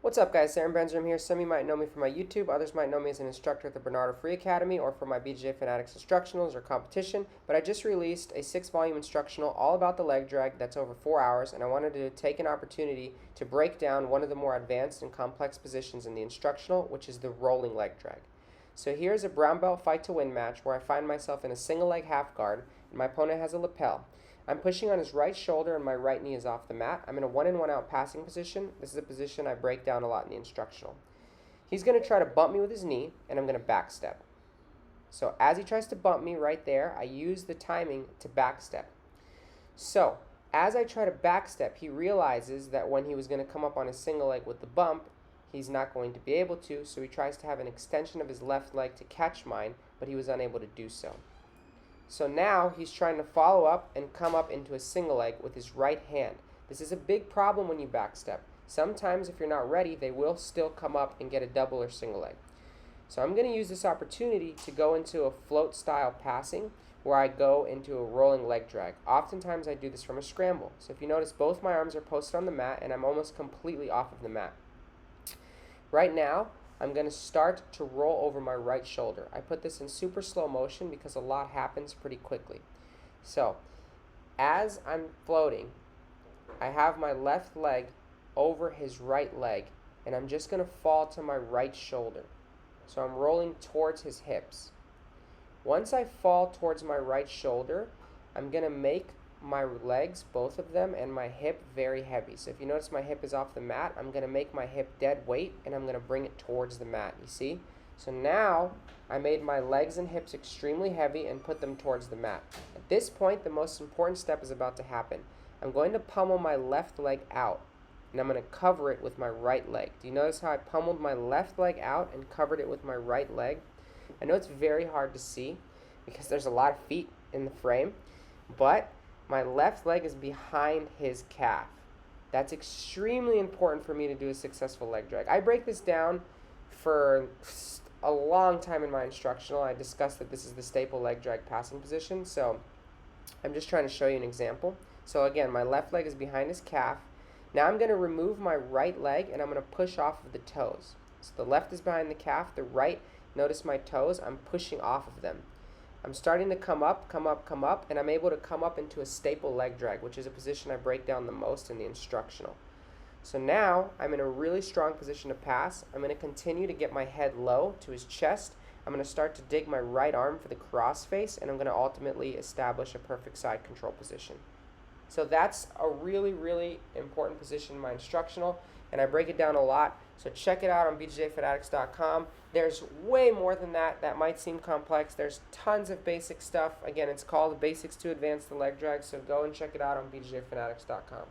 What's up, guys? Aaron Benjamin here. Some of you might know me from my YouTube. Others might know me as an instructor at the Bernardo Free Academy or for my BJJ Fanatics instructionals or competition. But I just released a 6-volume instructional all about the leg drag that's over 4 hours, and I wanted to take an opportunity to break down one of the more advanced and complex positions in the instructional, which is the rolling leg drag. So here's a brown belt fight to win match where I find myself in a single leg half guard, and my opponent has a lapel. I'm pushing on his right shoulder and my right knee is off the mat. I'm in a 1-in, 1-out passing position. This is a position I break down a lot in the instructional. He's going to try to bump me with his knee, and I'm going to backstep. So as he tries to bump me right there, I use the timing to backstep. So as I try to backstep, he realizes that when he was going to come up on his single leg with the bump, he's not going to be able to, so he tries to have an extension of his left leg to catch mine, but he was unable to do so. So now he's trying to follow up and come up into a single leg with his right hand. This is a big problem when you backstep. Sometimes if you're not ready, they will still come up and get a double or single leg. So I'm going to use this opportunity to go into a float style passing where I go into a rolling leg drag. Oftentimes I do this from a scramble. So if you notice, both my arms are posted on the mat and I'm almost completely off of the mat. Right now, I'm going to start to roll over my right shoulder. I put this in super slow motion because a lot happens pretty quickly. So, as I'm floating, I have my left leg over his right leg, and I'm just going to fall to my right shoulder. So I'm rolling towards his hips. Once I fall towards my right shoulder, I'm going to make my legs, both of them, and my hip very heavy. So if you notice my hip is off the mat, I'm going to make my hip dead weight and I'm going to bring it towards the mat, you see? So now I made my legs and hips extremely heavy and put them towards the mat. At this point, the most important step is about to happen. I'm going to pummel my left leg out and I'm going to cover it with my right leg. Do you notice how I pummeled my left leg out and covered it with my right leg? I know it's very hard to see because there's a lot of feet in the frame, but my left leg is behind his calf. That's extremely important for me to do a successful leg drag. I break this down for a long time in my instructional. I discussed that this is the staple leg drag passing position, so I'm just trying to show you an example. So again, my left leg is behind his calf. Now I'm going to remove my right leg and I'm going to push off of the toes. So the left is behind the calf, the right, notice my toes, I'm pushing off of them. I'm starting to come up, and I'm able to come up into a staple leg drag, which is a position I break down the most in the instructional. So now I'm in a really strong position to pass. I'm going to continue to get my head low to his chest. I'm going to start to dig my right arm for the cross face, and I'm going to ultimately establish a perfect side control position. So that's a really, really important position in my instructional, and I break it down a lot. So check it out on bjjfanatics.com. There's way more than that. That might seem complex. There's tons of basic stuff. Again, it's called Basics to Advance the Leg Drag, so go and check it out on bjjfanatics.com.